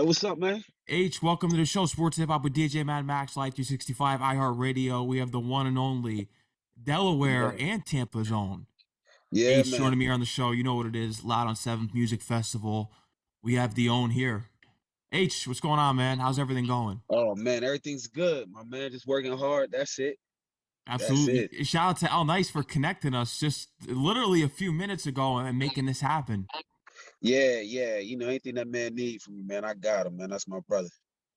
Yo, what's up, man? H, welcome to the show, Sports Hip Hop with DJ Mad Max, Live 365, iHeartRadio. We have the one and only Delaware Yeah, and Tampa's own yeah, H man. joining me here on the show. You know what it is, Loud on 7th Music Festival. We have the own here. H, what's going on, man? How's everything going? Oh man, everything's good, my man. Just working hard. That's it. That's Absolutely. it. Shout out to Al Nice for connecting us just literally a few minutes ago and making this happen. Yeah, yeah. Anything that man need from me, man, I got him, man. That's my brother.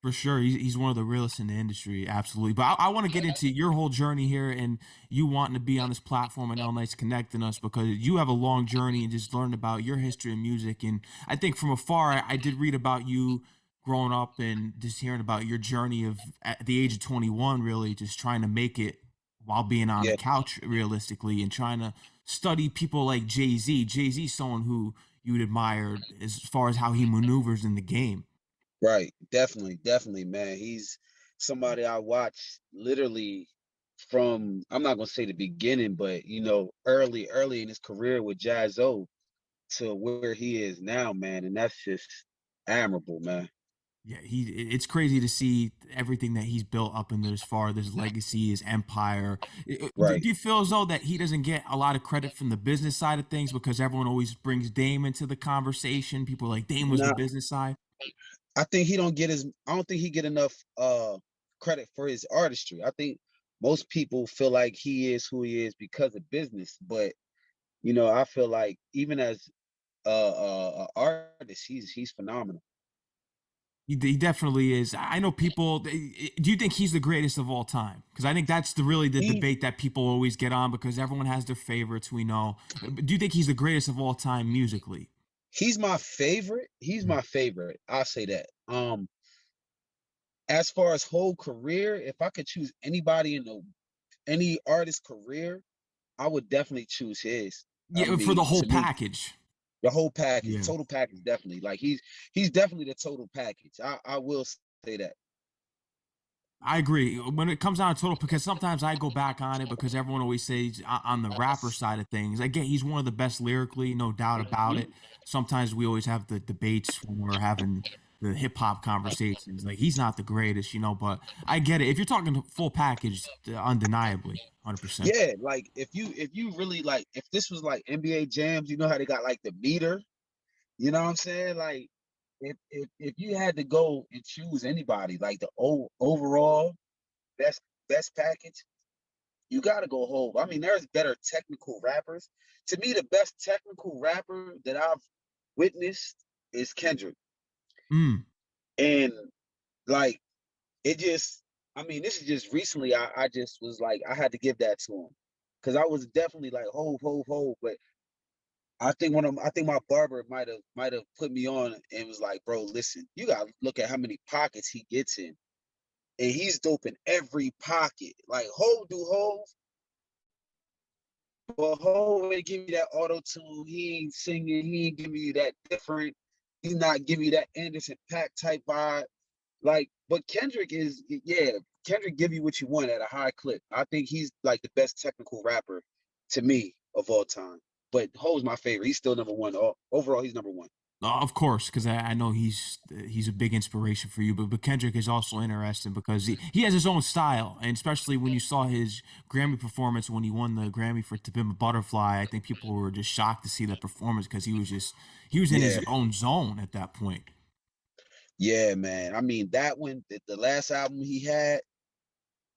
For sure, he's one of the realest in the industry, absolutely. But I want to get into your whole journey here and you wanting to be on this platform and L Nice connecting us because you have a long journey and just learned about your history in music. And I think from afar, I did read about you growing up and just hearing about your journey of at the age of 21, really just trying to make it while being on the Yeah, couch realistically and trying to study people like Jay-Z. Jay-Z, someone who you'd admired as far as how he maneuvers in the game. right. Definitely, definitely, man. He's somebody I watched literally from I'm not gonna say the beginning, but early in his career with Jazz O to where he is now, man. And that's just admirable, man. Yeah, it's crazy to see everything that he's built up into this far, this legacy, his empire. Do Right. you feel as though that he doesn't get a lot of credit from the business side of things because everyone always brings Dame into the conversation? People are like Dame was the Now, business side. I don't think he get enough credit for his artistry. I think most people feel like he is who he is because of business, but I feel like even as a artist, he's phenomenal. He definitely is. I know people. Do you think he's the greatest of all time? Because I think that's the He debate that people always get on because everyone has their favorites. We know. Do you think he's the greatest of all time musically? he's my favorite. He's my favorite. I'll say that. As far as whole career, if I could choose anybody in any artist career, I would definitely choose his. I Yeah, for the mean, whole to me, package. the whole package, Yeah. total package, definitely. Like he's definitely the total package. I will say that. I agree. When it comes down to total, because sometimes I go back on it because everyone always says on the rapper side of things. Again, he's one of the best lyrically, no doubt about it. Mhm. Sometimes we always have the debates when we're having the hip hop conversations. Like he's not the greatest, but I get it. If you're talking full package, undeniably, 100%. Yeah, like if you really like if this was like NBA jams, you know how they got like the meter, you know what I'm saying? Like if you had to go and choose anybody, like the overall best best package, you gotta go Hove. I mean, there's better technical rappers. To me, the best technical rapper that I've witnessed is Kendrick. Mm. And like it just I mean, this is just recently I just was like I had to give that to him. Cause I was definitely like Hove, Hove, Hove. But I think my barber might have put me on and was like, bro, listen, you gotta look at how many pockets he gets in. And he's dope in every pocket. Like Hove do Hove, but Hove ain't give me that auto tune. He ain't singing, he ain't giving you that different, he's not giving you that Anderson Paak type vibe. Like, but Kendrick is, yeah, Kendrick give you what you want at a high clip. I think he's like the best technical rapper to me of all time. But Ho's my favorite. He's still number one. Overall, he's number one. Of course, because I know he's a big inspiration for you, but Kendrick is also interesting because he has his own style, and especially when you saw his Grammy performance when he won the Grammy for To Pimp a Butterfly, I think people were just shocked to see that performance because he was in his Yeah, own zone at that point. yeah, man. I mean, that one, the last album he had,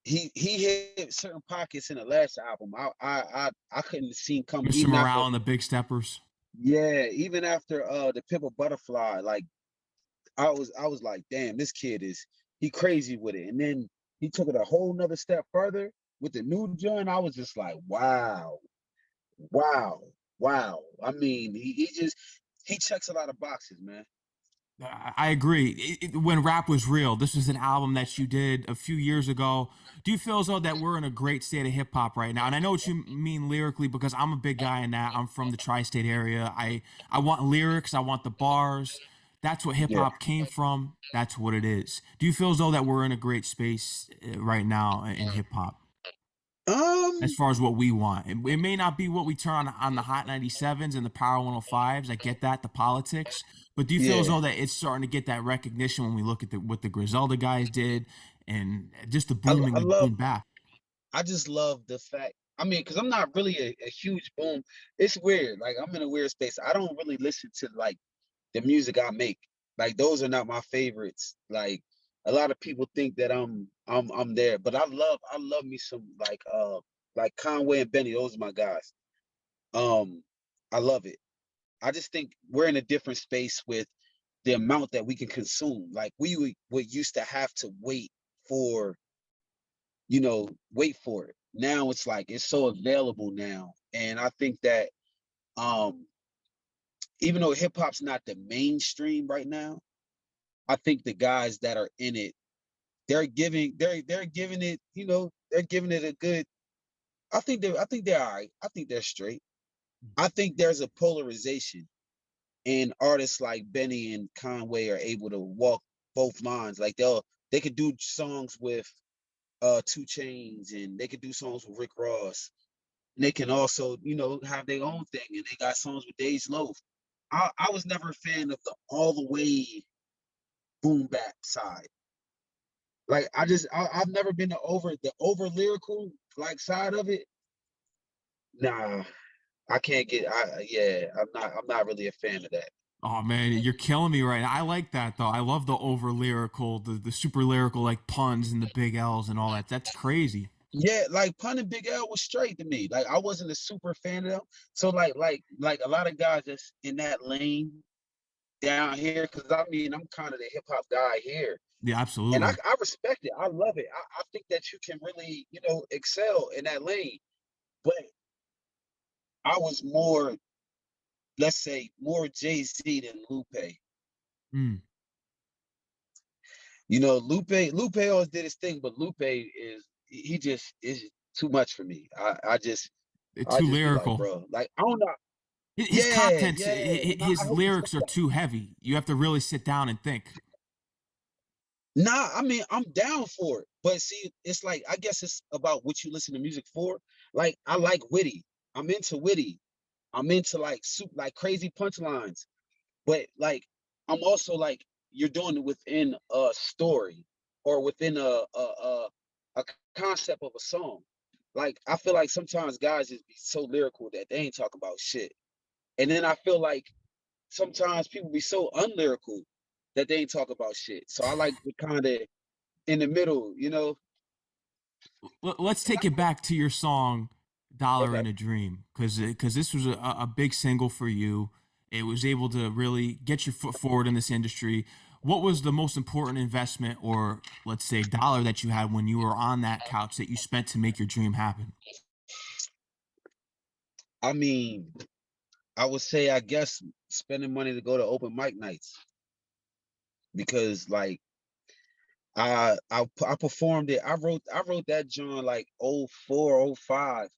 he hit certain pockets in the last album. I couldn't see him coming Mr. even after. Morale and the Big Steppers. Yeah, even after the Pimp a Butterfly. Like I was like, damn, this kid is he crazy with it. And then he took it a whole nother step further with the new joint. I was just like, wow, wow, wow. I mean, he checks a lot of boxes, man. I agree. When rap was real, this was an album that you did a few years ago. Do you feel as though that we're in a great state of hip hop right now? And I know what you mean lyrically because I'm a big guy in that. I'm from the tri-state area. I want lyrics. I want the bars. That's what hip Yeah. hop came from. That's what it is. Do you feel as though that we're in a great space right now in hip hop? as Um, far as what we want? It may not be what we turn on the Hot 97s and the Power 105s. I get that, the politics. But do you feel as yeah, though that it's starting to get that recognition when we look at what the Griselda guys did and just the booming I of love. boom bap? I just love the fact. I mean, because I'm not really a huge boom. It's weird. Like I'm in a weird space. I don't really listen to like the music I make. Like those are not my favorites. Like a lot of people think that I'm there, but I love me some like Conway and Benny. Those are my guys. Um, I love it. I just think we're in a different space with the amount that we can consume. Like would used to have to for, wait for it. Now it's like it's so available now. And I think that um even though hip hop's not the mainstream right now, I think the guys that are in it, they're giving it, they're giving it a good. I think they're all right. I think they're straight. I think there's a polarization, and artists like Benny and Conway are able to walk both lines. Like they could do songs with 2 Chains, and they could do songs with Rick Ross. And they can also, have their own thing, and they got songs with Dej Loaf. I was never a fan of the all the way boom bap side. Like I've never been the over lyrical like side of it. Nah, I can't get. Yeah, I'm not really a fan of that. Oh man, you're killing me right now. I like that though. I love the over lyrical, the super lyrical like puns and the big L's and all that. That's crazy. Yeah, like Pun and Big L was straight to me. Like I wasn't a super fan of them. So like a lot of guys that's in that lane down here, because I mean I'm kind of the hip hop guy here. Yeah, And absolutely. I respect it. I love it. I think that you can really, excel in that lane. But I was more, let's say, more Jay-Z than Lupe. Mm. Lupe always did his thing, but Lupe he just is too much for me. It's I too just be like, lyrical. bro, like I don't know. His Yeah, contents, yeah. And I his hope he lyrics stays are that. too heavy. You have to really sit down and think. Nah, I mean, I'm down for it. But see, it's like I guess it's about what you listen to music for. Like I like witty. I'm into witty. I'm into like like crazy punchlines. But like I'm also like you're doing it within a story or within a concept of a song. Like I feel like sometimes guys just be so lyrical that they ain't talking about shit. And then I feel like sometimes people be so unlyrical that they ain't talk about shit. So I like the kind of in the middle. Let's take it back to your song "Dollar Okay. in a Dream" because this was a big single for you. It was able to really get your foot forward in this industry. What was the most important investment, or let's say dollar, that you had when you were on that couch that you spent to make your dream happen? I mean, I would say I guess spending money to go to open mic nights because like I performed it. I wrote that joint like 04, 05.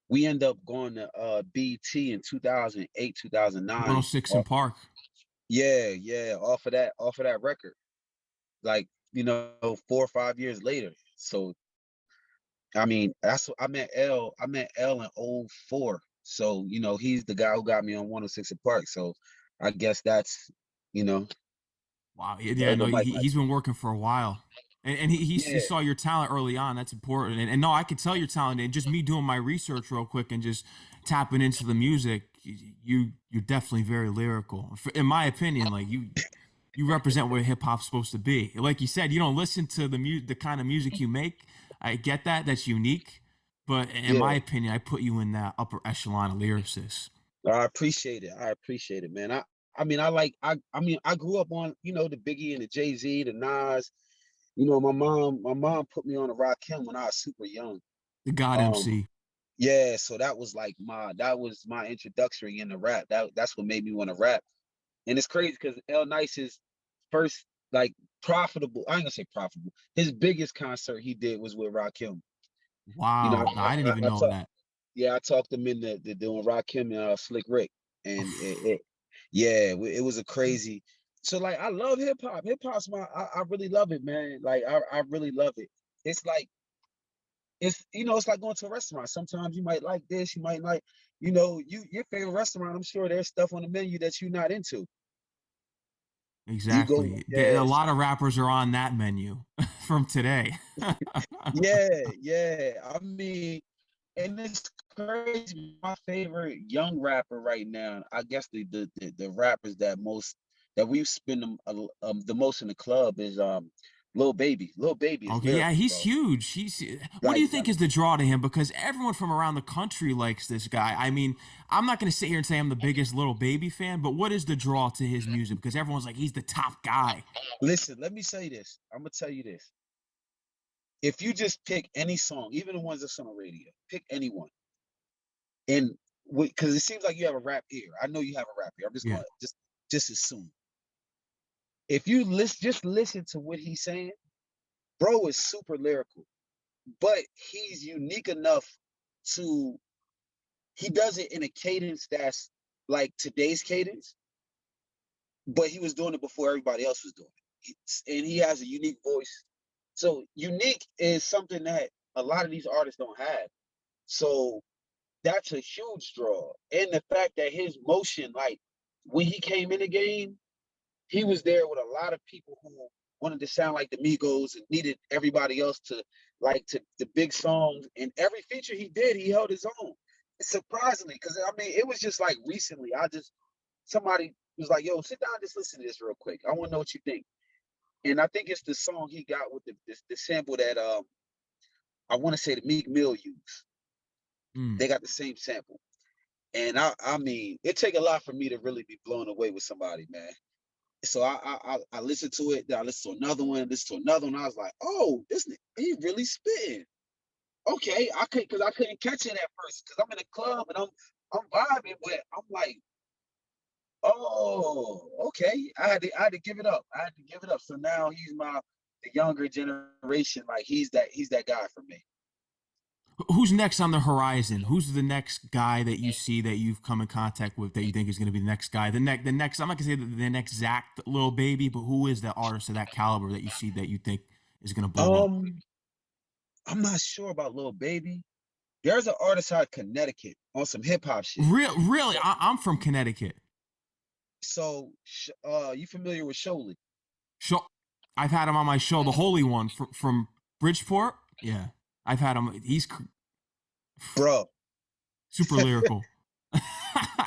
We end up going to BT in 2008, 2009. 106 in Park. Yeah, yeah, off of that record. Like, 4 or 5 years later. So I mean, that's what I met L in '04. So, he's the guy who got me on 106 in Park. So I guess that's, you know, Wow. the Yeah, no, open mic he's nights. been working for a while. And he Yeah, saw your talent early on. That's important. And no, I could tell your talent. And just me doing my research real quick and just tapping into the music, you're definitely very lyrical. In my opinion, like you represent what hip hop's supposed to be. Like you said, you don't listen to the kind of music you make. I get that. That's unique. But in my yeah. opinion, I put you in that upper echelon of lyricists. I appreciate it. I appreciate it, man. I mean, I mean, I grew up on, the Biggie and the Jay-Z, the Nas. My mom put me on a Rakim when I was super young. The God Um, MC. yeah, so that was my introductory into rap. That's what made me want to rap. And it's crazy because L Nice's first like profitable, I ain't gonna say profitable, his biggest concert he did was with Rakim. Wow. No, I didn't even I know talked, that. yeah, I talked him into doing Rakim and Slick Rick, and yeah, it was a crazy. So like, I love hip hop. Hip hop's I really love it, man. Like, I really love it. It's like it's it's like going to a restaurant. Sometimes you might like this, you might like, your favorite restaurant. I'm sure there's stuff on the menu that you're not into. You go, Exactly. A yes, lot of rappers are on that menu from today. yeah, yeah. I mean, and it's crazy. My favorite young rapper right now, I guess the rappers that we spend the most in the club is Lil Baby. Lil Baby is Okay, yeah, lyrical, he's bro. huge. What do Like, you think is the draw to him? Because everyone from around the country likes this guy. I mean, I'm not going to sit here and say I'm the biggest Little Baby fan, but what is the draw to his music? Because everyone's like, he's the top guy. listen, let me say this. I'm gonna tell you this. If you just pick any song, even the ones that's on the radio, pick anyone, and because it seems like you have a rap ear. I know you have a rap ear. I'm just Yeah. gonna just assume. If you just listen to what he's saying, bro is super lyrical, but he's unique enough to he does it in a cadence that's like today's cadence, but he was doing it before everybody else was doing it. And he has a unique voice. So unique is something that a lot of these artists don't have. So that's a huge draw. And the fact that his motion, like when he came in the game, he was there with a lot of people who wanted to sound like the Migos and needed everybody else to like to the big songs. And every feature he did, he held his own. Surprisingly, because I mean, it was just like recently. Somebody was like, "Yo, sit down, just listen to this real quick. I want to know what you think." And I think it's the song he got with the sample that I want to say the Meek Mill used. Mm. They got the same sample. And I mean, it take a lot for me to really be blown away with somebody, man. So I listened to it. Then I listened to another one. Listened to another one. I was like, oh, he really spitting. Okay, I could because I couldn't catch it at first because I'm in a club and I'm vibing, but I'm like, oh, okay. I had to give it up. I had to give it up. So now he's the younger generation. Like he's that guy for me. Who's next on the horizon? Who's the next guy that you see that you've come in contact with that you think is going to be the next guy? The next. I'm not going to say the next Zach Little Baby, but who is the artist of that caliber that you see that you think is going to blow up? Um, I'm not sure about Lil Baby. There's an artist out of Connecticut on some hip hop shit. Really, I'm from Connecticut. So, you familiar with Sholey? Show, I've had him on my show, the Holy One from Bridgeport. Yeah, I've had him. He's Bro, super lyrical.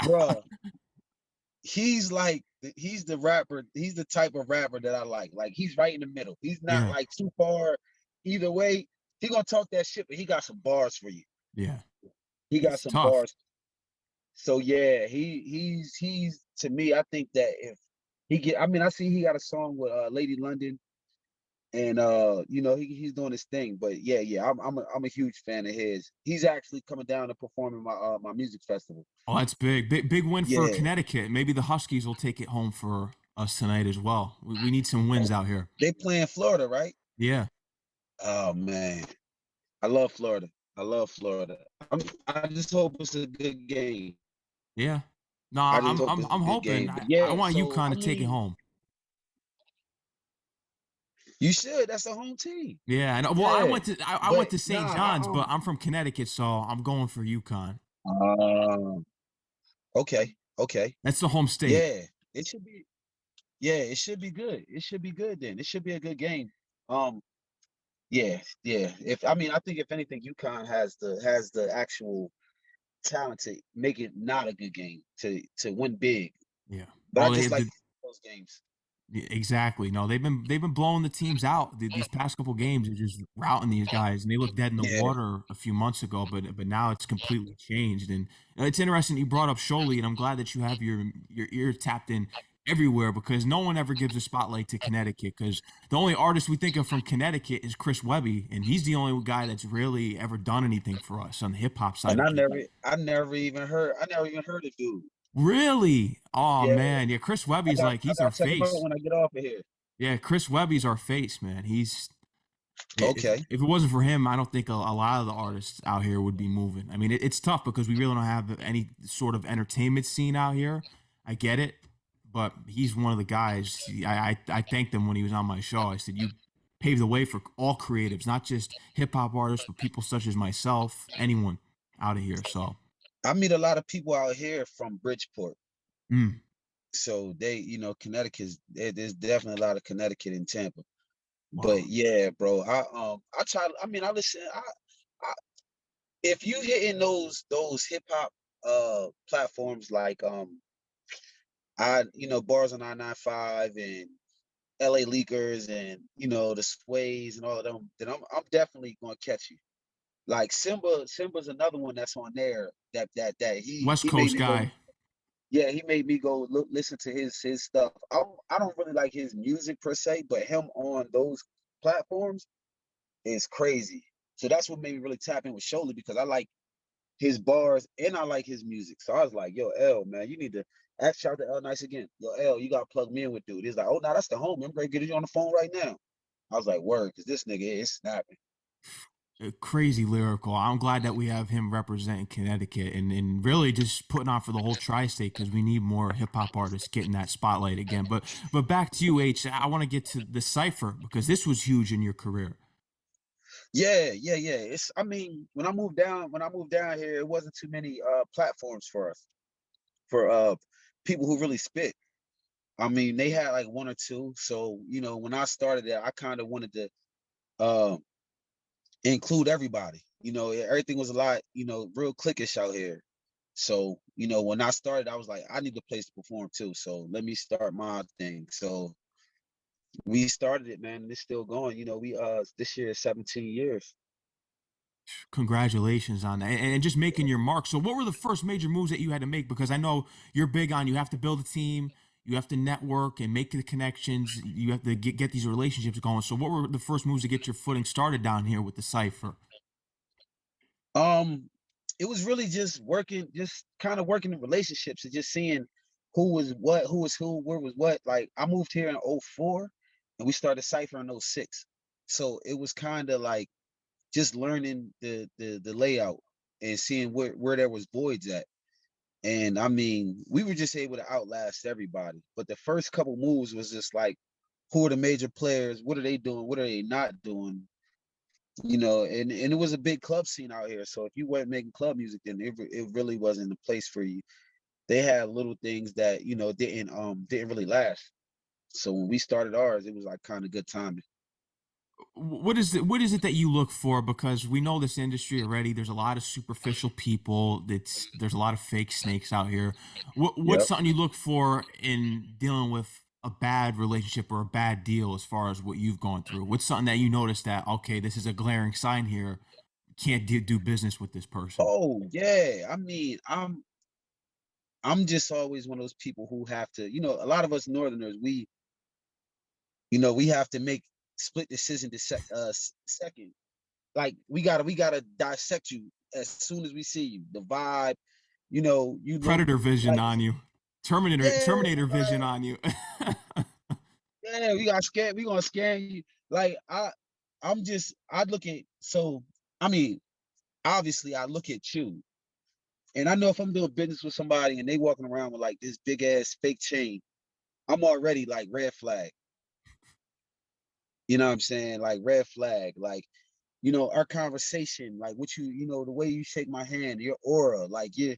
bro, he's the rapper. He's the type of rapper that I like. Like he's right in the middle. He's not Yeah, like too far either way. He gonna talk that shit, but he got some bars for you. yeah, He got he's some tough. bars. So yeah, he's to me. I think that if he get, I mean, I see he got a song with Lady London, and he's doing his thing. But yeah, yeah, I'm a huge fan of his. He's actually coming down to perform in my music festival. Oh, that's big win for Yeah, Connecticut. Maybe the Huskies will take it home for us tonight as well. We need some wins out here. they play in Florida, right? Yeah, Oh man, I love Florida. I love Florida. I just hope it's a good game. yeah. No, I just I'm hope I'm it's a I'm good hoping. game. But I yeah, want so UConn I to take it mean, home. you should. That's the home team. Yeah, and well, I Yeah, went to I but went to St. nah, John's, but I'm from Connecticut, so I'm going for UConn. okay, okay, That's the home state. yeah. It should be. Yeah, it should be good. It should be good then. It should be a good game. Um, yeah, yeah. If I mean, I think if anything, UConn has the actual talent to make it not a good game to win big. Yeah. But I Oh, just like those games. exactly. No, they've been blowing the teams out. These past couple games are just routing these guys, and they looked dead in the Yeah, water a few months ago. But now it's completely changed. And it's interesting you brought up Sholey, and I'm glad that you have your ear tapped in everywhere because no one ever gives a spotlight to Connecticut. Because the only artist we think of from Connecticut is Chris Webby, and he's the only guy that's really ever done anything for us on the hip hop side and of I things. never, I never even heard of dude. Really? Oh Yeah, man, yeah. Chris Webby's like I he's our gotta check him out face. when I get off of here. Yeah, Chris Webby's our face, man. Okay, If it wasn't for him, I don't think a lot of the artists out here would be moving. I mean, it's tough because we really don't have any sort of entertainment scene out here. I get it, but he's one of the guys. I thanked him when he was on my show. I said, paved the way for all creatives, not just hip hop artists, but people such as myself, anyone out of here. So, I meet a lot of people out here from Bridgeport. mm, So they, Connecticut's there's definitely a lot of Connecticut in Tampa. But wow. yeah, bro, I try. I mean, I listen. I if you hitting those hip hop platforms like bars on I-95 and LA Leakers and the Sways and all of them, then I'm definitely gonna catch you. Like Simba's another one that's on there that West he made Coast me go. guy. Yeah, he made me go look listen to his stuff. I don't really like his music per se, but him on those platforms is crazy. So that's what made me really tap in with Shola because I like his bars and I like his music. So I was like, yo, L, man, you need to shout to L Nice again. Yo, L, you gotta plug me in with dude. He's like, oh no, that's the homie. I'm gonna get you on the phone right now. I was like, word, because this nigga is snapping. Crazy lyrical. I'm glad that we have him representing Connecticut and really just putting on for the whole tri-state because we need more hip hop artists getting that spotlight again. But back to you, H. I want to get to the cipher because this was huge in your career. Yeah. It's I mean, when I moved down here, it wasn't too many platforms for us, for people who really spit. I mean, they had like one or two. So, when I started there, I kind of wanted to um include everybody. Everything was a lot, real cliquish out here. So, when I started, I was like, I need a place to perform too. So let me start my thing. So we started it, man, and it's still going. We this year is 17 years. Congratulations on that and just making your mark. So what were the first major moves that you had to make? Because I know you're big on you have to build a team, you have to network and make the connections, you have to get these relationships going. So what were the first moves to get your footing started down here with the cipher? Um, it was really just kind of working in relationships and just seeing who was what, who was who, where was what. Like I moved here in '04 and we started Cypher in '06. So it was kind of like just learning the layout and seeing where there was voids at. And I mean, we were just able to outlast everybody. But the first couple moves was just like, who are the major players? What are they doing? What are they not doing? And it was a big club scene out here. So if you weren't making club music, then it really wasn't the place for you. They had little things that didn't really last. So when we started ours, it was like kind of good timing. What is it that you look for? Because we know this industry already. There's a lot of superficial people. There's a lot of fake snakes out here. What's Yep. something you look for in dealing with a bad relationship or a bad deal as far as what you've gone through? What's something that you notice that okay, this is a glaring sign here. Can't do business with this person. Oh yeah. I mean, I'm just always one of those people who have to, a lot of us Northerners, we have to make split decision to second. Like we gotta dissect you as soon as we see you. The vibe, you look Predator vision like on you. Terminator yeah, vision on you. yeah, we got scared. We gonna scare you. Like I look at so I mean, obviously I look at you and I know if I'm doing business with somebody and they walking around with like this big ass fake chain, I'm already like red flag. You know what I'm saying? Like red flag. Like, our conversation, like what the way you shake my hand, your aura, like your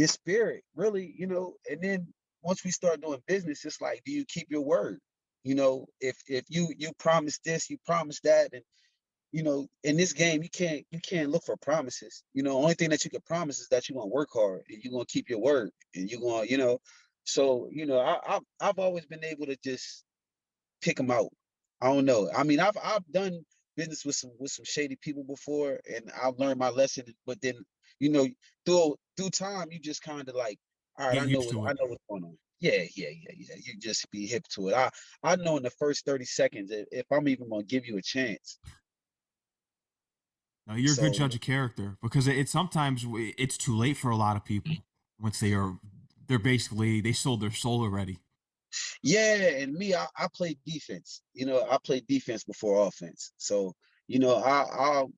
spirit, really, and then once we start doing business, it's like, do you keep your word? If you promise this, you promise that, and in this game, you can't look for promises. Only thing that you can promise is that you're gonna work hard and you're gonna keep your word and you're gonna, so I've always been able to just pick them out. I don't know. I mean, I've done business with some shady people before, and I've learned my lesson. But then, you know, through time, you just kind of like, all right, Get used to I it. know what's going on. Yeah. You just be hip to it. I know in the first 30 seconds if I'm even gonna give you a chance. No, you're a good So judge of character because it sometimes it's too late for a lot of people once they're basically they sold their soul already. yeah, and me, I play defense. I play defense before offense. So I'll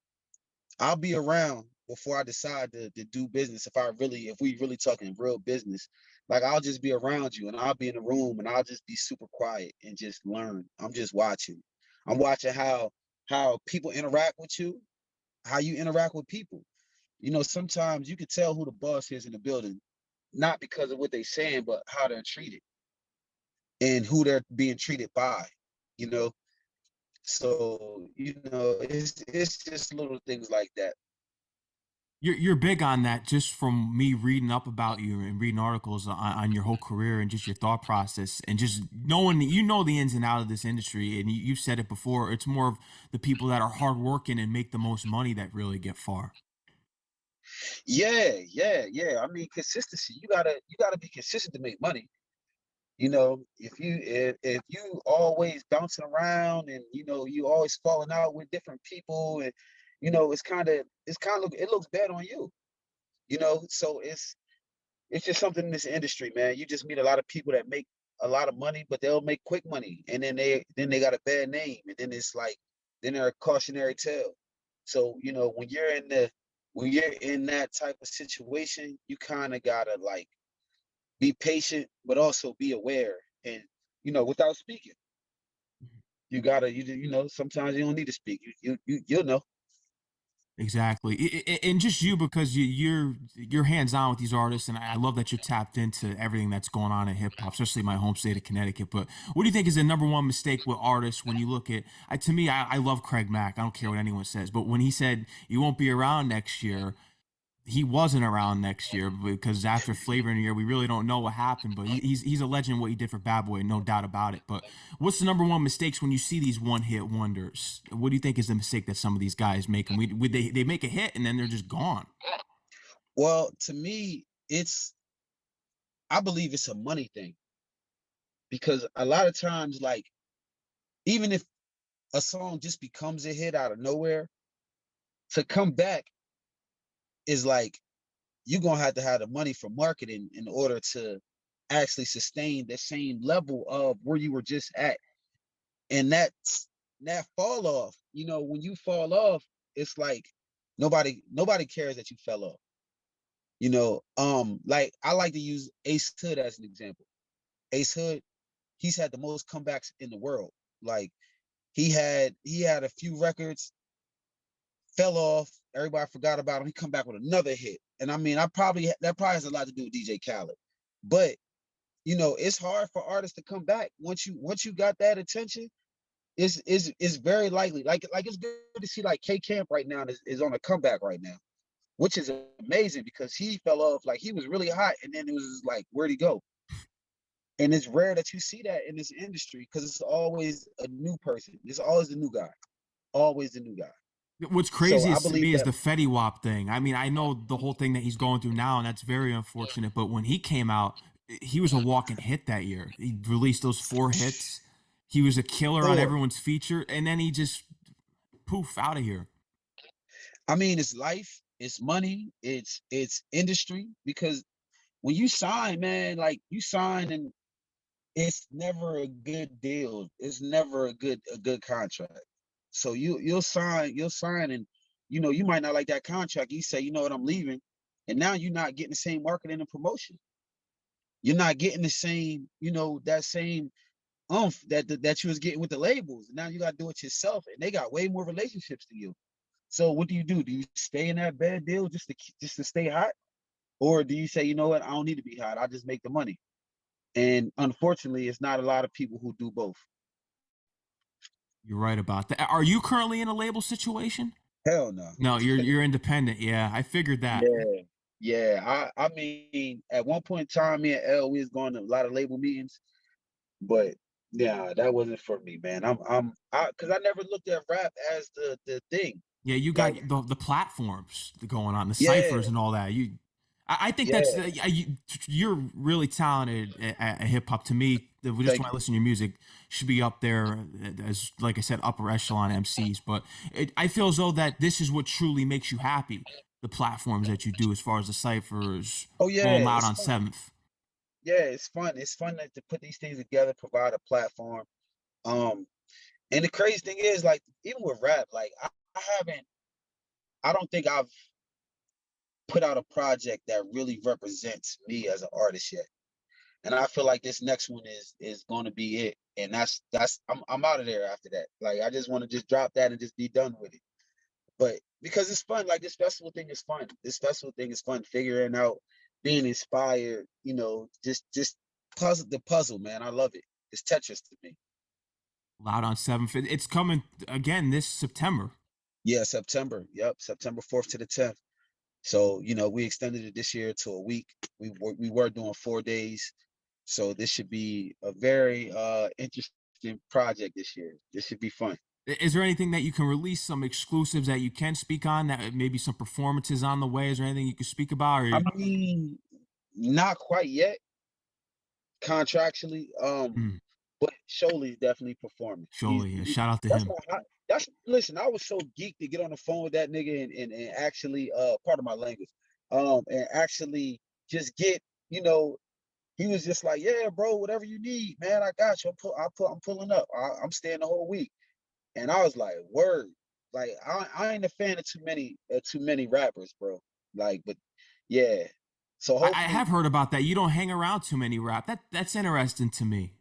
be around before I decide to do business. If we really talking real business, like I'll just be around you and I'll be in the room and I'll just be super quiet and just learn. I'm just watching. I'm watching how people interact with you, how you interact with people. You know, sometimes you can tell who the boss is in the building, not because of what they're saying, but how they're treated and who they're being treated by, you know. So, it's just little things like that. You're big on that just from me reading up about you and reading articles on your whole career and just your thought process and just knowing that you know the ins and out of this industry and you've said it before, it's more of the people that are hardworking and make the most money that really get far. Yeah, yeah, yeah. I mean, consistency. You gotta be consistent to make money. You know, if you always bouncing around and you always falling out with different people and it's kind of it looks bad on you. So it's just something in this industry, man. You just meet a lot of people that make a lot of money, but they'll make quick money, and then they got a bad name, and then it's like then they're a cautionary tale. So when you're in that type of situation, you kind of gotta like be patient, but also be aware, and without speaking, you gotta sometimes you don't need to speak. You'll know. Exactly, and just you because you're hands on with these artists, and I love that you're tapped into everything that's going on in hip hop, especially my home state of Connecticut. But what do you think is the number one mistake with artists when you look at? To me, I love Craig Mack. I don't care what anyone says, but when he said you won't be around next year, he wasn't around next year because after Flavor in a Year, we really don't know what happened. But he's a legend. What he did for Bad Boy, no doubt about it. But what's the number one mistakes when you see these one hit wonders? What do you think is the mistake that some of these guys make? And they make a hit and then they're just gone. Well, to me, I believe it's a money thing because a lot of times, like even if a song just becomes a hit out of nowhere, to come back is like you're gonna have to have the money for marketing in order to actually sustain the same level of where you were just at. And that fall off, when you fall off, it's like nobody cares that you fell off. Like I like to use Ace Hood as an example. Ace Hood, he's had the most comebacks in the world. Like he had a few records, fell off, everybody forgot about him. He come back with another hit. And I mean, that probably has a lot to do with DJ Khaled. But it's hard for artists to come back once you got that attention. It's very likely. Like it's good to see like K Camp right now is on a comeback right now, which is amazing because he fell off like he was really hot and then it was just like where'd he go? And it's rare that you see that in this industry because it's always a new person. It's always the new guy, always the new guy. What's So I craziest to believe me is that. the Fetty Wap thing. I mean, I know the whole thing that he's going through now, and that's very unfortunate. But when he came out, he was a walking hit that year. He released those 4 hits. He was a killer on Sure. everyone's feature, and then he just poof out of here. I mean, it's life, it's money, it's industry. Because when you sign, man, like you sign and it's never a good deal. It's never a good contract. So you'll sign and you might not like that contract. You say, you know what, I'm leaving. And now you're not getting the same marketing and promotion. You're not getting the same, that same that you was getting with the labels. Now you gotta do it yourself, and they got way more relationships than you. So what do? Do you stay in that bad deal just to stay hot, or do you say, you know what, I don't need to be hot. I just make the money. And unfortunately, it's not a lot of people who do both. You're right about that. Are you currently in a label situation? Hell no. No, you're independent. Yeah, I figured that. Yeah, yeah. I mean, at one point in time, me and L, we was going to a lot of label meetings, but yeah, that wasn't for me, man. Because I never looked at rap as the thing. Yeah, you got Like, the platforms going on, the yeah, ciphers and all that. I think that's yeah. you're really talented at hip hop. To me, just when Thank I you. listen to your music, should be up there as, like I said, upper echelon MCs. But I feel as though that this is what truly makes you happy. The platforms that you do, as far as the ciphers, Oh yeah, roll them out it's on fun. Seventh. Yeah, it's fun. It's fun to put these things together, provide a platform. Um, and the crazy thing is, like, even with rap, like I don't think I've put out a project that really represents me as an artist yet. and I feel like this next one is going to be it. And that's I'm out of there after that. Like I just want to just drop that and just be done with it. But because it's fun, like this festival thing is fun. This festival thing is fun. Figuring out, being inspired. Just puzzle, man. I love it. It's Tetris to me. Loud on 7th. It's coming again this September. Yeah, September. Yep, September 4th to the 10th. So we extended it this year to a week. We were doing 4 days. So this should be a very interesting project this year. This should be fun. Is there anything that you can release, some exclusives that you can speak on, that maybe some performances on the way? Is there anything you can speak about? I mean, not quite yet, contractually. Mm, But Sholey's definitely performing. surely, yeah. Shout out to That's him. my that's listen, I was so geeked to get on the phone with that nigga and actually part of my language. And actually just get, he was just like, yeah, bro, whatever you need, man, I got you. I'm pulling up. I'm staying the whole week. And I was like, word. Like I ain't a fan of too many rappers, bro. Like, but yeah. So I hopefully have heard about that. You don't hang around too many rap. That's interesting to me.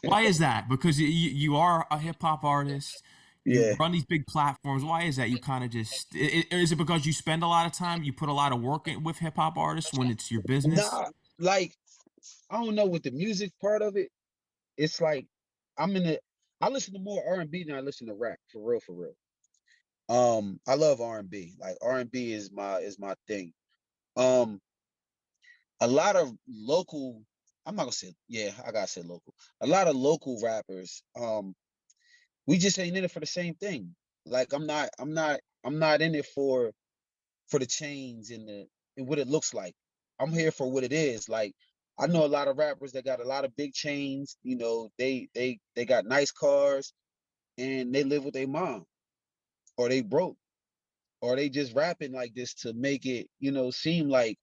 Why is that? Because you are a hip hop artist. You yeah. run these big platforms. Why is that? You kind of just is it because you spend a lot of time, you put a lot of work in with hip hop artists when it's your business? Nah, like I don't know, with the music part of it. It's like I'm in the I listen to more R&B than I listen to rap, for real, for real. I love R&B. Like R&B is my thing. Um a lot of local, I'm not gonna say, yeah, I gotta say local. A lot of local rappers, we just ain't in it for the same thing. Like I'm not in it for the chains and what it looks like. I'm here for what it is. Like I know a lot of rappers that got a lot of big chains. They got nice cars and they live with their mom, or they broke, or they just rapping like this to make it, seem like,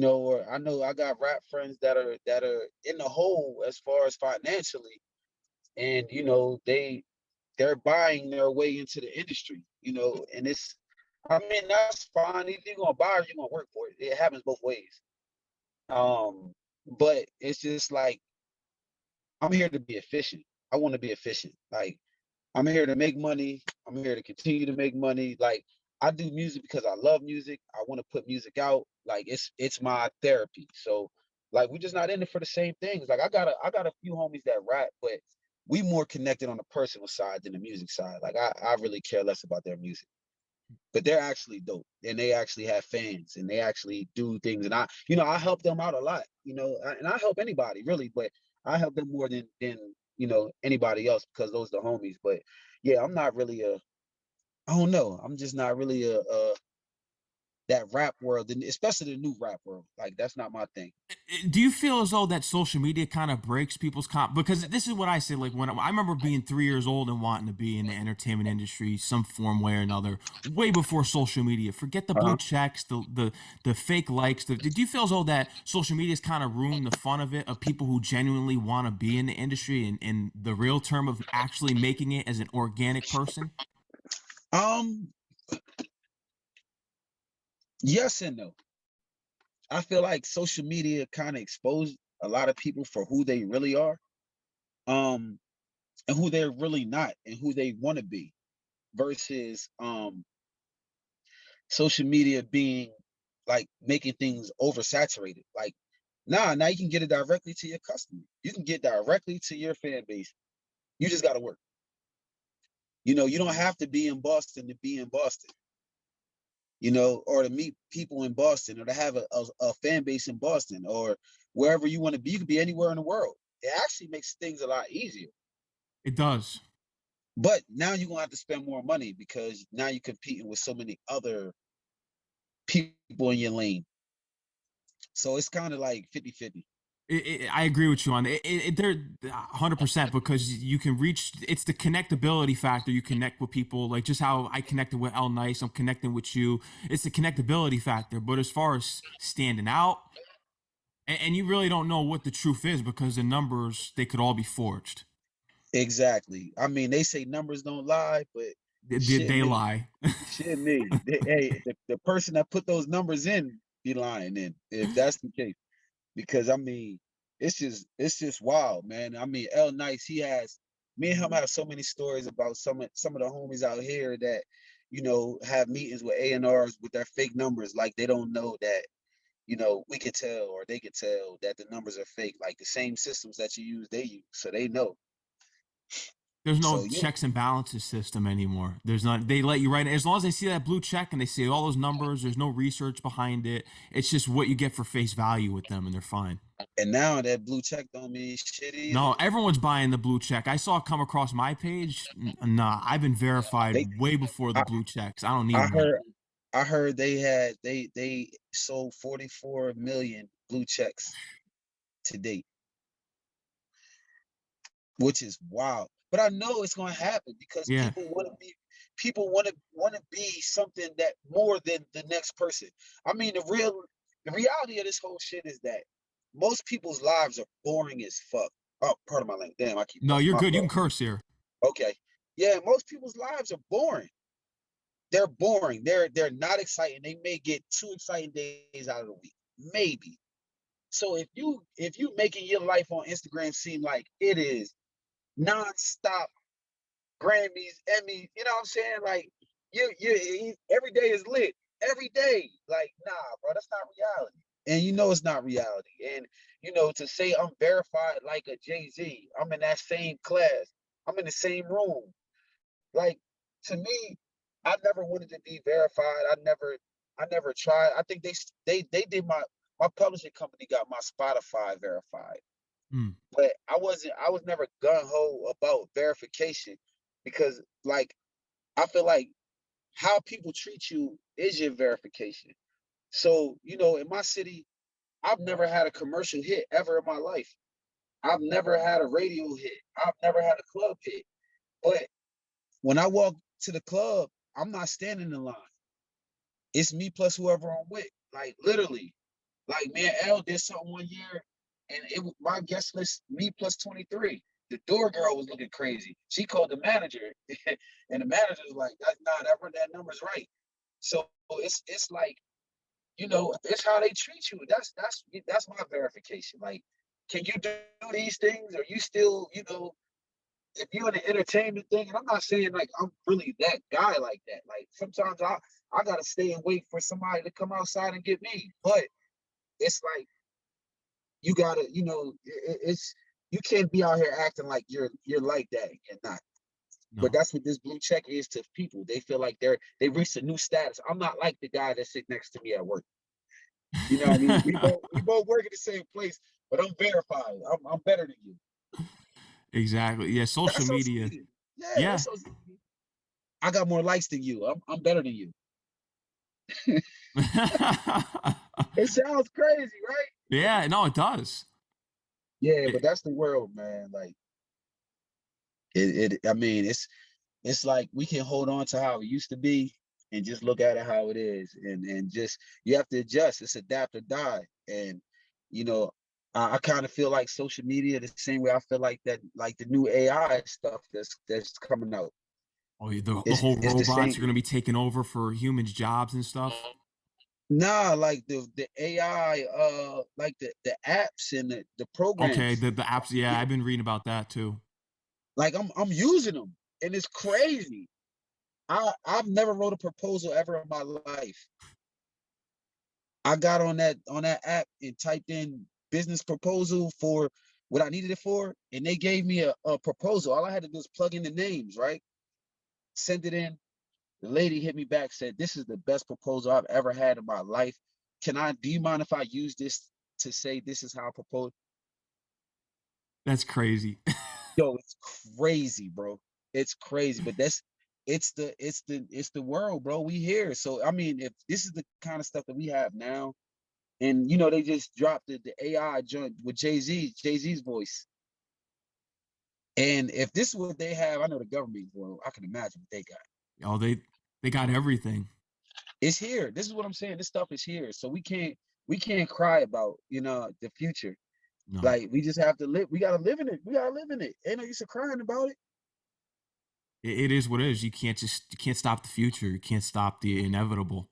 or I know I got rap friends that are in the hole as far as financially, and they're buying their way into the industry, and I mean, that's fine. Either you're gonna buy or you're gonna work for it. It happens both ways. But it's just like I'm here to be efficient. I want to be efficient. Like I'm here to make money. I'm here to continue to make money. Like I do music because I love music. I want to put music out. Like it's my therapy. So like we're just not in it for the same things. Like I got a few homies that rap, but we more connected on the personal side than the music side. Like I really care less about their music. But they're actually dope, and they actually have fans, and they actually do things, and I help them out a lot, and I help anybody really, but I help them more than anybody else because those are the homies. But yeah, I'm not really I don't know, I'm just not really that rap world, and especially the new rap world. Like that's not my thing. Do you feel as though that social media kind of breaks people's because this is what I say, like when I remember being 3 years old and wanting to be in the entertainment industry some form way or another, way before social media. Forget the blue Uh-huh. checks, the fake likes. Did you feel as though that social media's kind of ruined the fun of it, of people who genuinely want to be in the industry, and in the real term of actually making it as an organic person? Um, yes and no. I feel like social media kind of exposed a lot of people for who they really are, um, and who they're really not, and who they want to be, versus social media being like making things oversaturated. Like, now you can get it directly to your customer. You can get directly to your fan base. You just got to work. You don't have to be in Boston to be in Boston. Or to meet people in Boston, or to have a fan base in Boston, or wherever you want to be. You can be anywhere in the world. It actually makes things a lot easier. It does. But now you're gonna have to spend more money because now you're competing with so many other people in your lane. So it's kind of like 50-50. I agree with you on it. They're 100% because you can reach. It's the connectability factor. You connect with people, like just how I connected with El Nice. I'm connecting with you. It's the connectability factor. But as far as standing out, and you really don't know what the truth is because the numbers, they could all be forged. Exactly. I mean, they say numbers don't lie, but Did shit they me. lie? Shit me. Hey, the person that put those numbers in be lying then, if that's the case. Because I mean, it's just wild, man. I mean, L Nice, me and him have so many stories about some of the homies out here that, have meetings with A&Rs with their fake numbers, like they don't know that, we could tell or they could tell that the numbers are fake. Like the same systems that you use, they use, so they know. There's no So you checks and balances system anymore. There's not. They let you write it as long as they see that blue check and they see all those numbers. There's no research behind it. It's just what you get for face value with them, and they're fine. and now that blue check don't mean shit either. No, everyone's buying the blue check. I saw it come across my page. Nah, I've been They, verified way before the I, blue checks. I don't need I one. heard, I heard they sold 44 million blue checks to date, which is wild. But I know it's going to happen because Yeah. people want to be something that more than the next person. I mean, the reality of this whole shit is that most people's lives are boring as fuck. Oh, pardon my language. Damn, I keep No, cussing. you're My good. You can fault. curse here. Okay. Yeah, most people's lives are boring. They're boring. They're not exciting. They may get 2 exciting days out of the week, maybe. So if you making your life on Instagram seem like it is nonstop Grammys, Emmys, you know what I'm saying? Like you every day is lit. Every day. Like, nah, bro, that's not reality. And it's not reality. And to say I'm verified like a Jay-Z, I'm in that same class, I'm in the same room. Like, to me, I never wanted to be verified. I never tried. I think they did my publishing company got my Spotify verified. Hmm. But I was never gun ho about verification because, like, I feel like how people treat you is your verification. So, in my city, I've never had a commercial hit ever in my life. I've never had a radio hit. I've never had a club hit. But when I walk to the club, I'm not standing in line. It's me plus whoever I'm with. Like, literally. Like, me and L did something one year, and my guest list, me plus 23. The door girl was looking crazy. She called the manager, and the manager was like, "Nah, that number's right." So it's like, it's how they treat you. That's my verification. Like, can you do these things? Or you still, if you're in the entertainment thing, and I'm not saying like I'm really that guy like that. Like, sometimes I gotta stay and wait for somebody to come outside and get me. But it's like you gotta, it's you can't be out here acting like you're like that and not. But No. that's what this blue check is to people. They feel like they reached a new status. I'm not like the guy that sit next to me at work. You know what I mean? We both work at the same place, but I'm verified. I'm better than you. Exactly. Yeah. Social That's social media. media. Yeah, Yeah. that's social media. I got more likes than you. I'm better than you. It sounds crazy, right? Yeah. No, it does. Yeah, but It, that's the world, man. Like, I mean, it's like we can hold on to how it used to be and just look at it how it is, and just you have to adjust. It's adapt or die. And you know I kind of feel like social media the same way I feel like that, like the new AI stuff that's coming out. oh, the it's whole it's the robots same. are going to be taking over for humans' jobs and stuff. Nah, like the AI, like the apps and the Okay. programs. The apps. Yeah. I've been reading about that too. Like, I'm using them, and it's crazy. I've never wrote a proposal ever in my life. I got on that app and typed in business proposal for what I needed it for, and they gave me a proposal. All I had to do was plug in the names, right? Send it in. The lady hit me back, said, "This is the best proposal I've ever had in my life. Do you mind if I use this to say this is how I propose?" That's crazy. Yo, it's crazy, bro. It's crazy, but it's the world, bro. We here. So I mean, if this is the kind of stuff that we have now, and they just dropped the AI joint with Jay-Z's voice. And if this is what they have, I know the government, well, I can imagine what they got. Oh, they got everything. It's here. This is what I'm saying. This stuff is here. So we can't cry about, the future. No. Like, we just have to live. We gotta live in it. We gotta live in it. Ain't no use of crying about it. It is what it is. You can't stop the future. You can't stop the inevitable.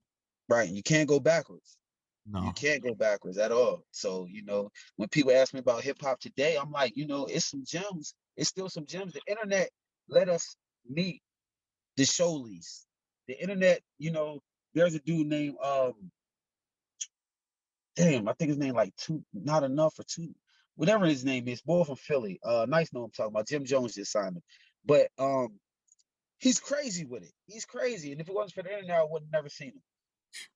Right. You can't go backwards. You No. can't go backwards at all. So, when people ask me about hip hop today, I'm like, it's some gems. It's still some gems. The internet let us meet the Sholeys. The internet, there's a dude named damn, I think his name like two, not enough or two, whatever his name is, boy from Philly. Nice know I'm talking about. Jim Jones just signed him. But he's crazy with it. He's crazy. And if it wasn't for the internet, I would have never seen him.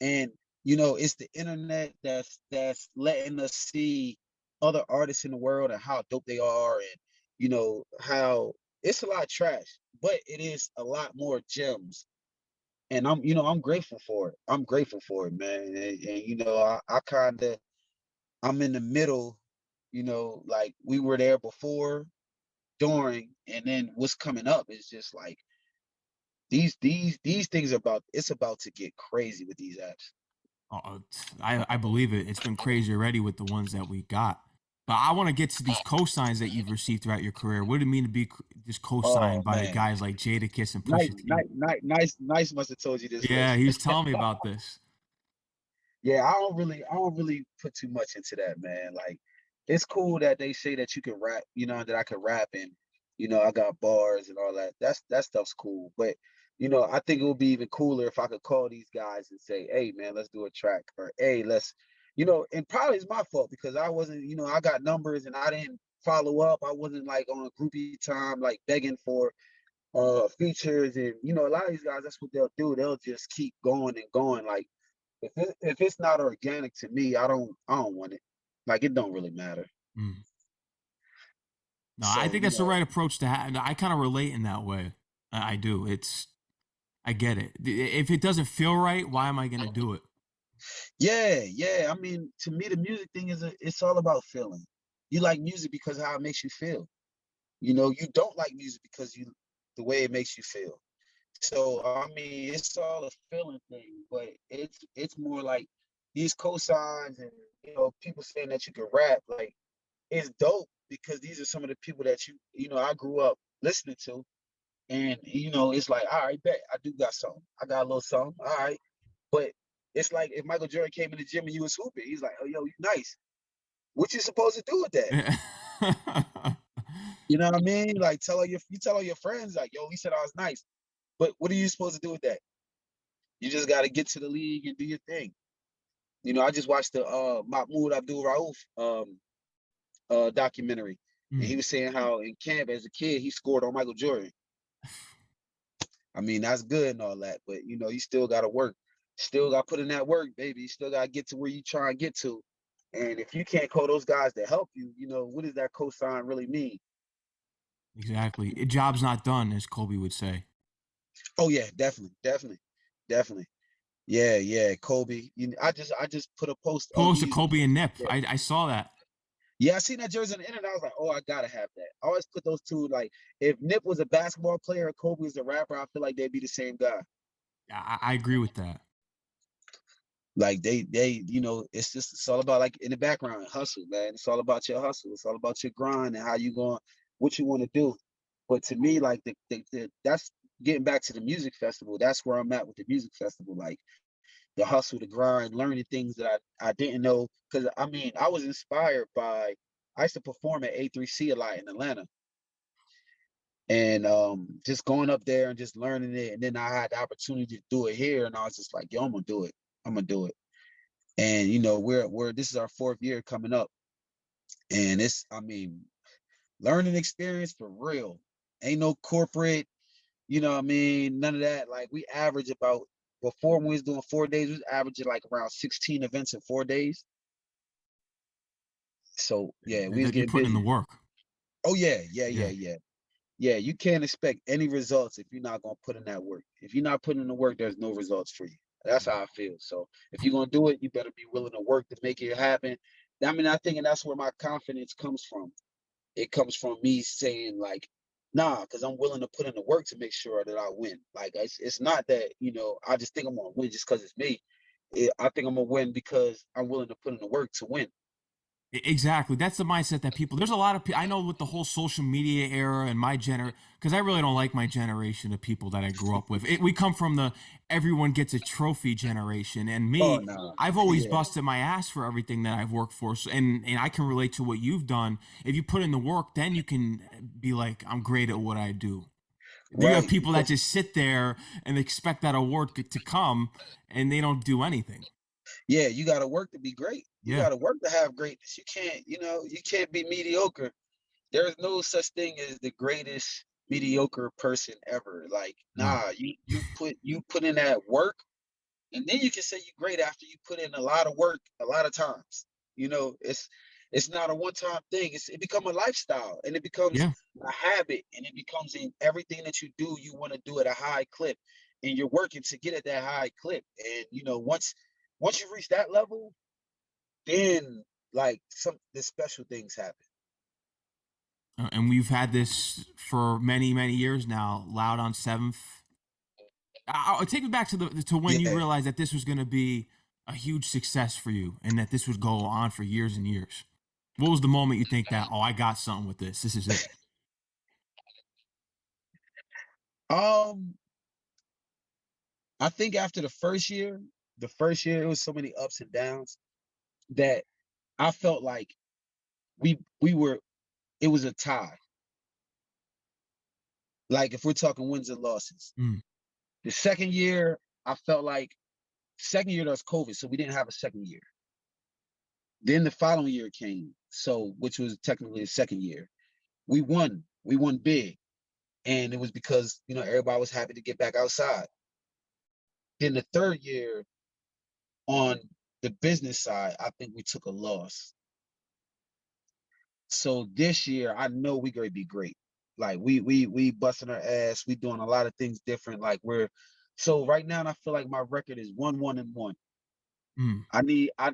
And it's the internet that's letting us see other artists in the world and how dope they are, and how it's a lot of trash, but it is a lot more gems. And I'm grateful for it. I'm grateful for it, man. And I kind of I'm in the middle, like we were there before, during, and then what's coming up is just like these things are about to get crazy with these apps. I believe it. It's been crazy already with the ones that we got. But I want to get to these cosigns that you've received throughout your career. What did it mean to be just Oh co-signed by man. guys like Jadakiss and Nice, Pusha T? nice, nice, nice must have told you this Yeah, list. he was telling me about this. Yeah, I don't really put too much into that, man. Like, it's cool that they say that you can rap, that I can rap, and I got bars and all that. That stuff's cool. But I think it would be even cooler if I could call these guys and say, "Hey, man, let's do a track," or "Hey, let's," and probably it's my fault because I wasn't, I got numbers and I didn't follow up. I wasn't like on a groupie time, like begging for features, and a lot of these guys, that's what they'll do. They'll just keep going and going. Like, if it's not organic to me, I don't want it. Like, it don't really matter. Mm. No, I So think that's the right approach to have. I kind of relate in that way. I do. I get it. If it doesn't feel right, why am I going to do it? yeah, yeah. I mean, to me, the music thing it's all about feeling. You like music because of how it makes you feel. You don't like music because the way it makes you feel. So I mean, it's all a feeling thing, but it's more like these cosigns and people saying that you can rap. Like, it's dope because these are some of the people that I grew up listening to. And it's like, all right, bet I do got something. I got a little something. All right. But it's like if Michael Jordan came in the gym and you was hooping, he's like, "Oh, yo, you nice. What you supposed to do with that?" You know what I mean? Like, you tell all your friends, like, "Yo, he said I was nice." But what are you supposed to do with that? You just got to get to the league and do your thing. I just watched the Mahmoud Abdul Rauf documentary, and he Mm, was saying how in camp as a kid he scored on Michael Jordan. I mean, that's good and all that, but you still gotta work. Still gotta put in that work, baby. You still gotta get to where you try and get to. And if you can't call those guys to help you, what does that cosign really mean? exactly. A job's not done, as Kobe would say. Oh yeah, definitely, definitely, definitely. Yeah, yeah, Kobe. I just put a post on Post to these. Kobe and Nip. Yeah, I saw that. yeah, I seen that jersey on the internet. I was like, oh, I gotta have that. I always put those two. Like, if Nip was a basketball player and Kobe was a rapper, I feel like they'd be the same guy. I agree with that. Like, it's all about, like, in the background, hustle, man. It's all about your hustle. It's all about your grind and how you going, what you want to do. But to me, like, that's getting back to the music festival. That's where I'm at with the music festival. Like, the hustle, the grind, learning things that I didn't know. Because I mean, I was inspired by. I used to perform at A3C a lot in Atlanta, and just going up there and just learning it. And then I had the opportunity to do it here, and I was just like, yo, I'm gonna do it. I'm gonna do it. And we're this is our fourth year coming up, and it's, I mean, learning experience for real. Ain't no corporate, what I mean, none of that. Like, we average about, before, when we was doing 4 days, we was averaging like around 16 events in 4 days. So yeah, we was That you're getting putting in the busy. work. Oh yeah, yeah, yeah, Yeah. yeah. Yeah, you can't expect any results if you're not gonna put in that work. If you're not putting in the work, there's no results for you. That's how I feel. So if you're gonna do it, you better be willing to work to make it happen. I mean, I think, and that's where my confidence comes from. It comes from me saying, like, nah, because I'm willing to put in the work to make sure that I win. Like, it's not that, I just think I'm gonna win just because it's me. I think I'm gonna win because I'm willing to put in the work to win. Exactly. That's the mindset that people. There's a lot of people I know with the whole social media era and my because I really don't like my generation of people that I grew up with. We come from the everyone gets a trophy generation, and Oh me, no. I've always Yeah. busted my ass for everything that I've worked for. So, and I can relate to what you've done. If you put in the work, then you can be like, I'm great at what I do. You have Right. people that Because just sit there and expect that award to come, and they don't do anything. yeah, you gotta work to be great. You Yeah. gotta work to have greatness. You can't, you can't be mediocre. There's no such thing as the greatest mediocre person ever. Like, No. nah, you put in that work, and then you can say you're great after you put in a lot of work a lot of times. It's not a one-time thing. It become a lifestyle, and it becomes Yeah. a habit, and it becomes in everything that you do. You want to do at a high clip, and you're working to get at that high clip. And once you reach that level, then like the special things happen. And we've had this for many, many years now. Loud on Seventh. I'll take me back to the to when you Yeah. realized that this was going to be a huge success for you, and that this would go on for years and years. What was the moment you think that, oh, I got something with this? This is it. Um, I think after the first year, it was so many ups and downs that I felt like we were it was a tie. Like if we're talking wins and losses. Mm, The second year, I felt like second year there was COVID, so we didn't have a second year. Then the following year came, so which was technically the second year. We won. We won big. And it was because, everybody was happy to get back outside. Then the third year on the business side, I think we took a loss. So this year, I know we're gonna be great. Like we busting our ass. We doing a lot of things different. Like so right now, I feel like my record is 1-1-1. mm. I need I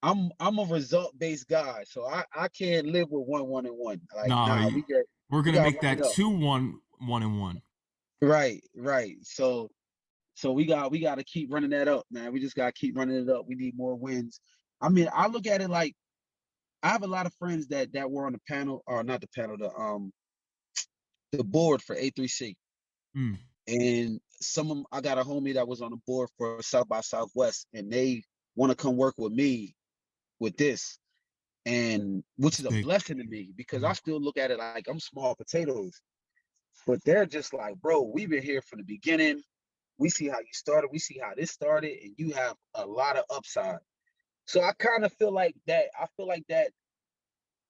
I'm a result based guy, so I can't live with 1-1-1. Like No, nah, we're we gonna gotta make run it that up. 2-1-1-1. Right, right. So we got to keep running that up, man. We just got to keep running it up. We need more wins. I mean, I look at it like I have a lot of friends that were on the panel, or not the panel, the board for A3C. Mm, And I got a homie that was on the board for South by Southwest, and they want to come work with me with this, and which that's is a big. blessing to me because I Mhm. still look at it like I'm small potatoes. But they're just like, bro, we've been here from the beginning. We see how you started. We see how this started, and you have a lot of upside. So I kind of feel like that. I feel like that.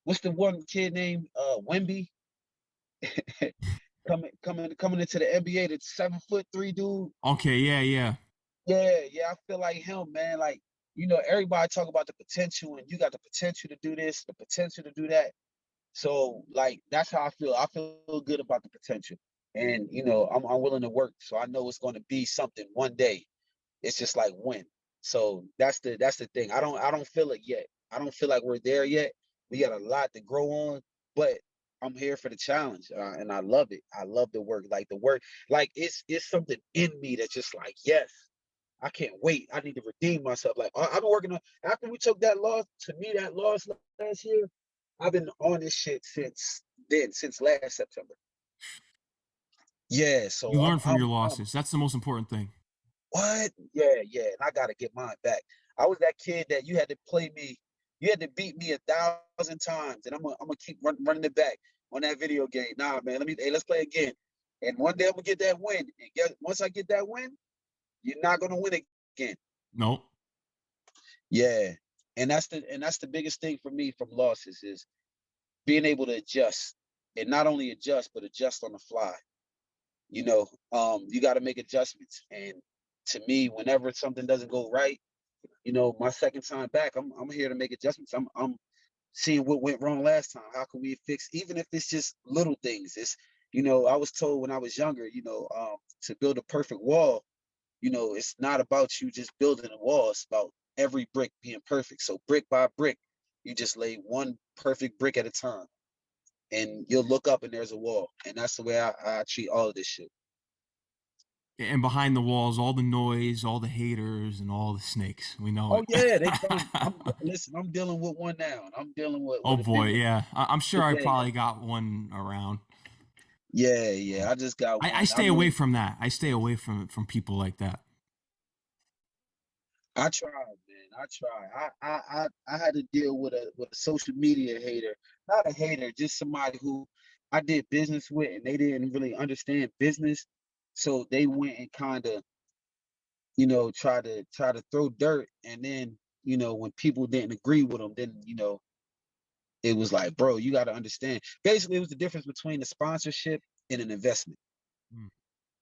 What's the one kid named Wemby coming into the NBA? The 7'3" dude. Okay, yeah, yeah. Yeah, yeah. I feel like him, man. Like everybody talk about the potential, and you got the potential to do this, the potential to do that. So like that's how I feel. I feel good about the potential, and I'm willing to work. So I know it's going to be something one day. It's just like when. So that's the thing. I don't feel it yet. I don't feel like we're there yet. We got a lot to grow on, but I'm here for the challenge, and I love it. I love the work. Like the work, like it's something in me that's just like yes. I can't wait. I need to redeem myself. Like I've been working on after we took that loss. To me, that loss last year, I've been on this shit since then, since last September. Yeah, You so I'm learn from I'm your I'm losses. That's the most important thing. what? Yeah, yeah, and I gotta get mine back. I was that kid that you had to play me, you had to beat me 1,000 times, and I'm gonna keep running it back on that video game. Nah, man, let's play again. And one day I'm gonna get that win. And once I get that win, you're not gonna win again. Nope. Yeah, and that's the biggest thing for me from losses is being able to adjust, and not only adjust but adjust on the fly. You got to make adjustments, and to me, whenever something doesn't go right, my second time back, I'm here to make adjustments. I'm seeing what went wrong last time. How can we fix, even if it's just little things? I was told when I was younger, to build a perfect wall, it's not about you just building a wall. It's about every brick being perfect. So brick by brick, you just lay one perfect brick at a time, and you'll look up and there's a wall. And that's the way I treat all of this shit. And behind the walls, all the noise, all the haters, and all the snakes. We know Oh it. yeah, they come. Listen, I'm dealing with one now, and I'm dealing Oh with a big boy, one yeah. I'm sure I today. probably got one around. Yeah, Yeah. yeah. I just got I one. I stay away mean, from that. I stay away from people like that. I tried, man. I tried. I had to deal with a social media hater, not a hater, just somebody who I did business with, and they didn't really understand business, so they went and kind of, try to throw dirt, and then, when people didn't agree with them, then, it was like, bro, you got to understand. Basically, it was the difference between a sponsorship and an investment. Mm.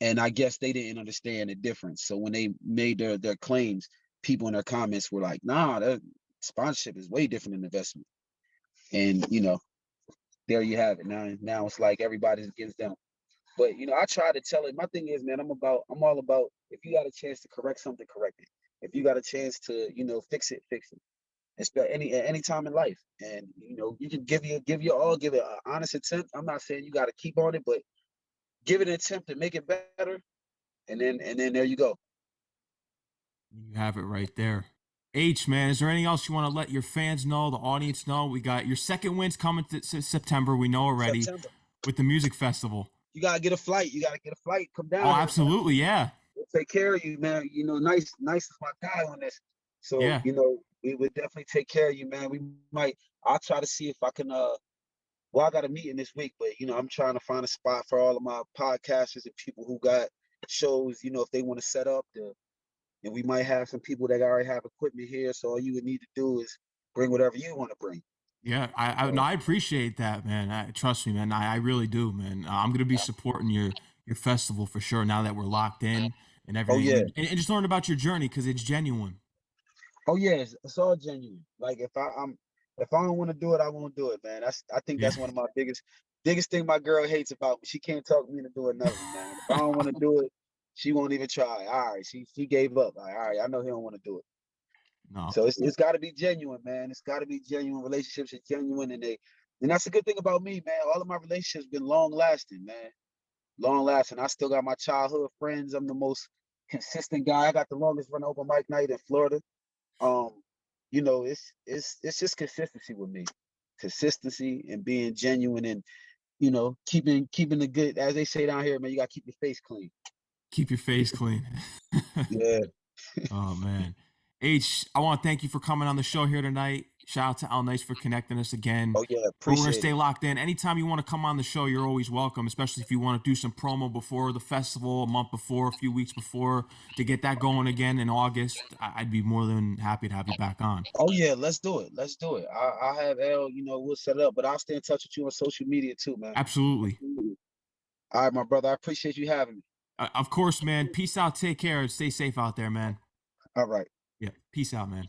And I guess they didn't understand the difference. So when they made their claims, people in their comments were like, nah, that sponsorship is way different than investment. And there you have it. Now it's like everybody's against them. But I try to tell it. My thing is, man, I'm all about, if you got a chance to correct something, correct it. If you got a chance to, fix it, fix it. It's at any time in life. And you can give your all, give it an honest attempt. I'm not saying you got to keep on it, but give it an attempt to make it better. And then there you go. You have it right there. H, man, is there anything else you want to let your fans know, the audience know? We got your second wins coming to September. We know already September. with the music festival. You gotta get a flight. You gotta get a flight. Come Oh, down here, man. absolutely, yeah, We'll take care of you, man. Nice is my guy on this. So, yeah. we would definitely take care of you, man. We might. I'll try to see if I can. Well, I got a meeting this week, but I'm trying to find a spot for all of my podcasters and people who got shows. If they want to set up and we might have some people that already have equipment here. So all you would need to do is bring whatever you want to bring. Yeah, no, So, I appreciate that, man. Trust me, man. I really do, man. I'm gonna be supporting your festival for sure. Now that we're locked in and oh everything, yeah. and just learn about your journey because it's genuine. Oh yeah, it's all genuine. Like if I don't want to do it, I won't do it, man. I think Yeah. that's one of my biggest thing my girl hates about me. She can't talk me into doing nothing, man. If I don't want to do it, she won't even try. All right, she gave up. Like, all right, I know he don't want to do it. No. So it's got to be genuine, man. It's got to be genuine. Relationships are genuine, and that's a good thing about me, man. All of my relationships been long lasting, man. Long lasting. I still got my childhood friends. I'm the most consistent guy. I got the longest run open mic night in Florida. Um, it's just consistency with me. Consistency and being genuine and keeping the good, as they say down here, man, you gotta keep your face clean. Keep your face clean. Yeah. Oh man. H, I want to thank you for coming on the show here tonight. Shout out to Al Nice for connecting us again. Oh yeah, But we're gonna appreciate stay it. locked in. Anytime you want to come on the show, you're always welcome, especially if you want to do some promo before the festival, a month before, a few weeks before, to get that going again in August. I'd be more than happy to have you back on. Oh yeah, let's do it. Let's do it. I have L, we'll set it up, but I'll stay in touch with you on social media too, man. Absolutely. Absolutely. All right, my brother. I appreciate you having me. Of course, man. Peace out. Take care. Stay safe out there, man. All right. Yeah. Peace out, man.